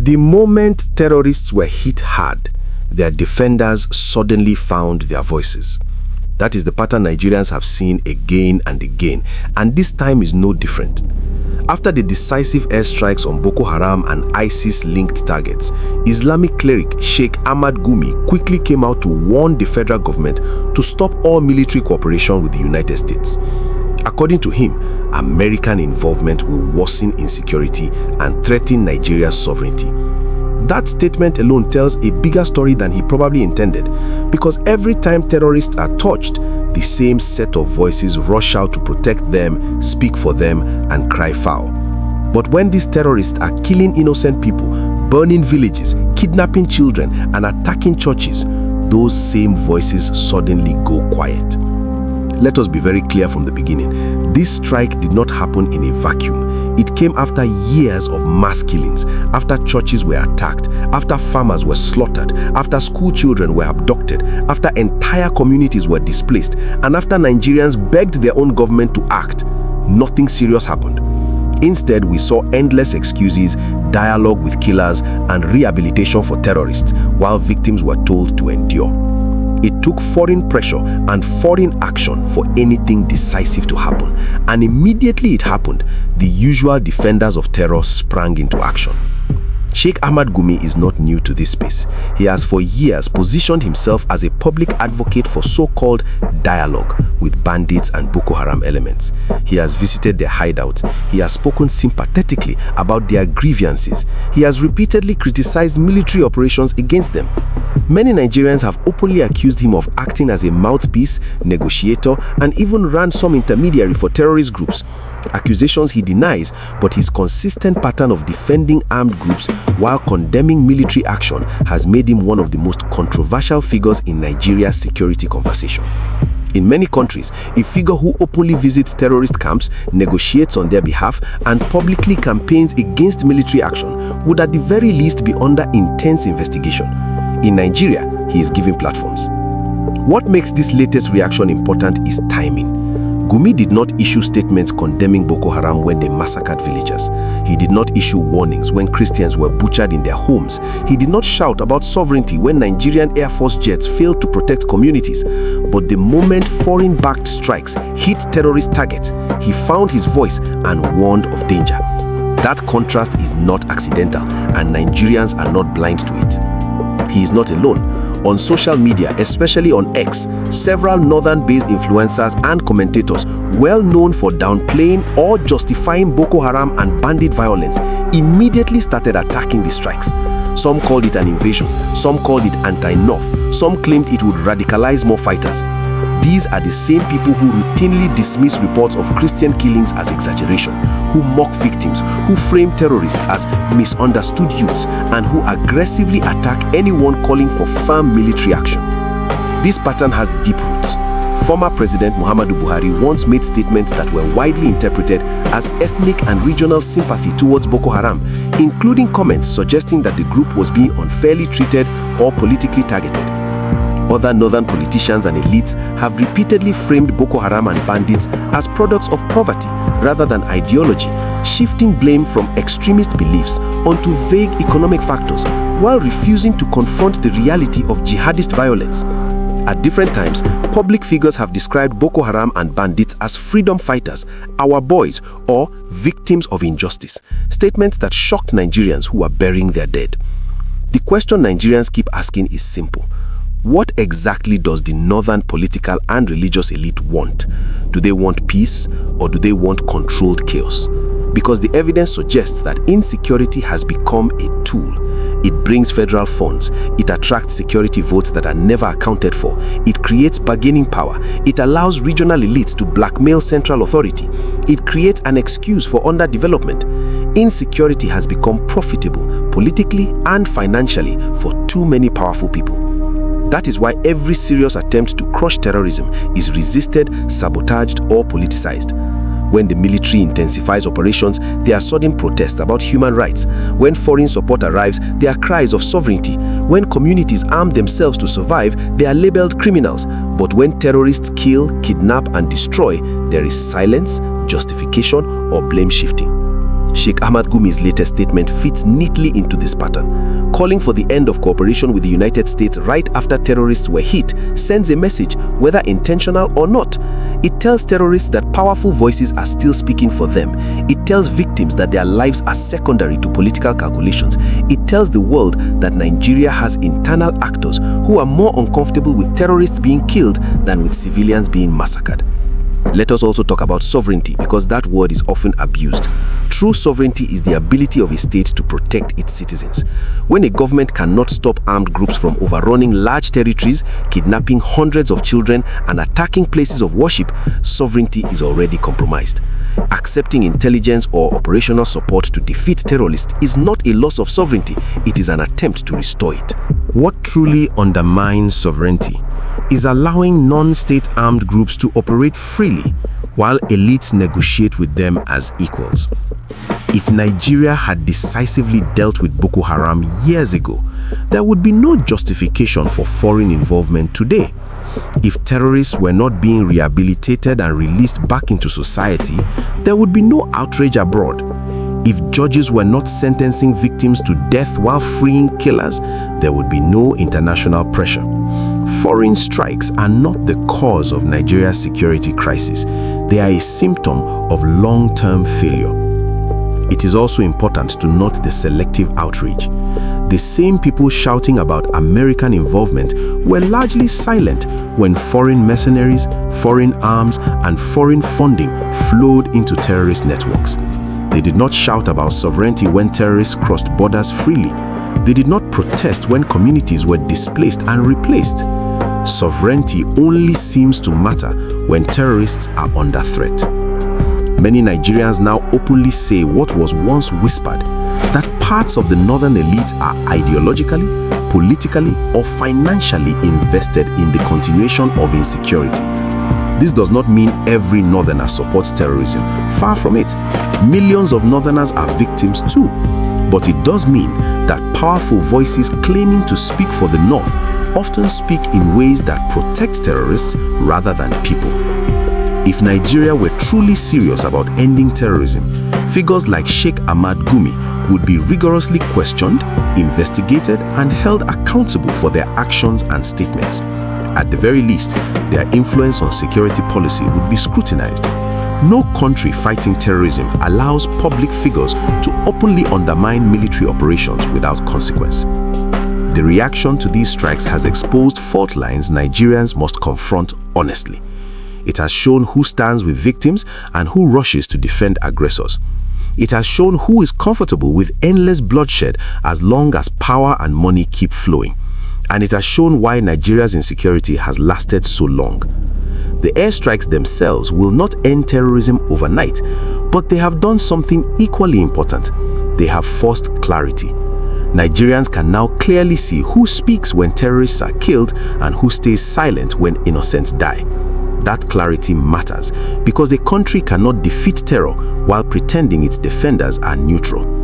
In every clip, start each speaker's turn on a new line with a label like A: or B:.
A: The moment terrorists were hit hard, their defenders suddenly found their voices. That is the pattern Nigerians have seen again and again, and this time is no different. After the decisive airstrikes on Boko Haram and ISIS-linked targets, Islamic cleric Sheikh Ahmad Gumi quickly came out to warn the federal government to stop all military cooperation with the United States. According to him, American involvement will worsen insecurity and threaten Nigeria's sovereignty. That statement alone tells a bigger story than he probably intended, because every time terrorists are touched, the same set of voices rush out to protect them, speak for them, and cry foul. But when these terrorists are killing innocent people, burning villages, kidnapping children, and attacking churches, those same voices suddenly go quiet. Let us be very clear from the beginning. This strike did not happen in a vacuum. It came after years of mass killings, after churches were attacked, after farmers were slaughtered, after school children were abducted, after entire communities were displaced, and after Nigerians begged their own government to act. Nothing serious happened. Instead, we saw endless excuses, dialogue with killers, and rehabilitation for terrorists, while victims were told to endure. It took foreign pressure and foreign action for anything decisive to happen, and immediately it happened, the usual defenders of terror sprang into action. Sheikh Ahmad Gumi is not new to this space. He has for years positioned himself as a public advocate for so-called dialogue with bandits and Boko Haram elements. He has visited their hideouts. He has spoken sympathetically about their grievances. He has repeatedly criticized military operations against them. Many Nigerians have openly accused him of acting as a mouthpiece, negotiator, and even ransom intermediary for terrorist groups. Accusations he denies, but his consistent pattern of defending armed groups while condemning military action has made him one of the most controversial figures in Nigeria's security conversation. In many countries, a figure who openly visits terrorist camps, negotiates on their behalf, and publicly campaigns against military action would at the very least be under intense investigation. In Nigeria, he is given platforms. What makes this latest reaction important is timing. Gumi did not issue statements condemning Boko Haram when they massacred villagers. He did not issue warnings when Christians were butchered in their homes. He did not shout about sovereignty when Nigerian Air Force jets failed to protect communities. But the moment foreign-backed strikes hit terrorist targets, he found his voice and warned of danger. That contrast is not accidental, and Nigerians are not blind to it. He is not alone. On social media, especially on X, several northern-based influencers and commentators, well known for downplaying or justifying Boko Haram and bandit violence, immediately started attacking the strikes. Some called it an invasion, some called it anti-North, some claimed it would radicalize more fighters. These are the same people who routinely dismiss reports of Christian killings as exaggeration, who mock victims, who frame terrorists as misunderstood youths, and who aggressively attack anyone calling for firm military action. This pattern has deep roots. Former President Muhammadu Buhari once made statements that were widely interpreted as ethnic and regional sympathy towards Boko Haram, including comments suggesting that the group was being unfairly treated or politically targeted. Other northern politicians and elites have repeatedly framed Boko Haram and bandits as products of poverty rather than ideology, shifting blame from extremist beliefs onto vague economic factors while refusing to confront the reality of jihadist violence. At different times, public figures have described Boko Haram and bandits as freedom fighters, our boys, or victims of injustice, statements that shocked Nigerians who are burying their dead. The question Nigerians keep asking is simple. What exactly does the northern political and religious elite want? Do they want peace, or do they want controlled chaos? Because the evidence suggests that insecurity has become a tool. It brings federal funds, it attracts security votes that are never accounted for, it creates bargaining power, it allows regional elites to blackmail central authority, it creates an excuse for underdevelopment. Insecurity has become profitable politically and financially for too many powerful people. That is why every serious attempt to crush terrorism is resisted, sabotaged, or politicized. When the military intensifies operations, there are sudden protests about human rights. When foreign support arrives, there are cries of sovereignty. When communities arm themselves to survive, they are labeled criminals. But when terrorists kill, kidnap, and destroy, there is silence, justification, or blame shifting. Sheikh Ahmad Gumi's latest statement fits neatly into this pattern. Calling for the end of cooperation with the United States right after terrorists were hit sends a message, whether intentional or not. It tells terrorists that powerful voices are still speaking for them. It tells victims that their lives are secondary to political calculations. It tells the world that Nigeria has internal actors who are more uncomfortable with terrorists being killed than with civilians being massacred. Let us also talk about sovereignty, because that word is often abused. True sovereignty is the ability of a state to protect its citizens. When a government cannot stop armed groups from overrunning large territories, kidnapping hundreds of children, and attacking places of worship, sovereignty is already compromised. Accepting intelligence or operational support to defeat terrorists is not a loss of sovereignty, it is an attempt to restore it. What truly undermines sovereignty is allowing non-state armed groups to operate freely while elites negotiate with them as equals. If Nigeria had decisively dealt with Boko Haram years ago, there would be no justification for foreign involvement today. If terrorists were not being rehabilitated and released back into society, there would be no outrage abroad. If judges were not sentencing victims to death while freeing killers, there would be no international pressure. Foreign strikes are not the cause of Nigeria's security crisis. They are a symptom of long-term failure. It is also important to note the selective outrage. The same people shouting about American involvement were largely silent when foreign mercenaries, foreign arms, and foreign funding flowed into terrorist networks. They did not shout about sovereignty when terrorists crossed borders freely. They did not protest when communities were displaced and replaced. Sovereignty only seems to matter when terrorists are under threat. Many Nigerians now openly say what was once whispered, that parts of the northern elite are ideologically, politically, or financially invested in the continuation of insecurity. This does not mean every northerner supports terrorism. Far from it. Millions of northerners are victims too. But it does mean that powerful voices claiming to speak for the North often speak in ways that protect terrorists rather than people. If Nigeria were truly serious about ending terrorism, figures like Sheikh Ahmad Gumi would be rigorously questioned, investigated, and held accountable for their actions and statements. At the very least, their influence on security policy would be scrutinized. No country fighting terrorism allows public figures to openly undermine military operations without consequence. The reaction to these strikes has exposed fault lines Nigerians must confront honestly. It has shown who stands with victims and who rushes to defend aggressors. It has shown who is comfortable with endless bloodshed as long as power and money keep flowing. And it has shown why Nigeria's insecurity has lasted so long. The airstrikes themselves will not end terrorism overnight, but they have done something equally important. They have forced clarity. Nigerians can now clearly see who speaks when terrorists are killed and who stays silent when innocents die. That clarity matters because a country cannot defeat terror while pretending its defenders are neutral.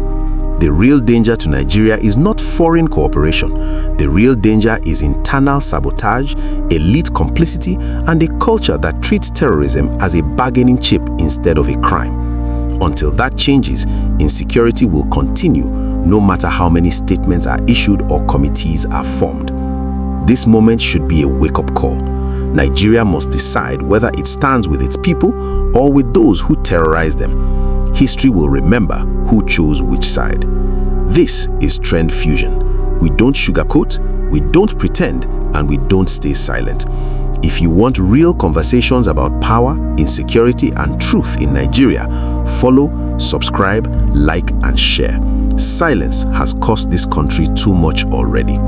A: The real danger to Nigeria is not foreign cooperation. The real danger is internal sabotage, elite complicity, and a culture that treats terrorism as a bargaining chip instead of a crime. Until that changes, insecurity will continue, no matter how many statements are issued or committees are formed. This moment should be a wake-up call. Nigeria must decide whether it stands with its people or with those who terrorize them. History will remember who chose which side. This is Trend Fusion. We don't sugarcoat, we don't pretend, and we don't stay silent. If you want real conversations about power, insecurity, and truth in Nigeria, follow, subscribe, like, and share. Silence has cost this country too much already.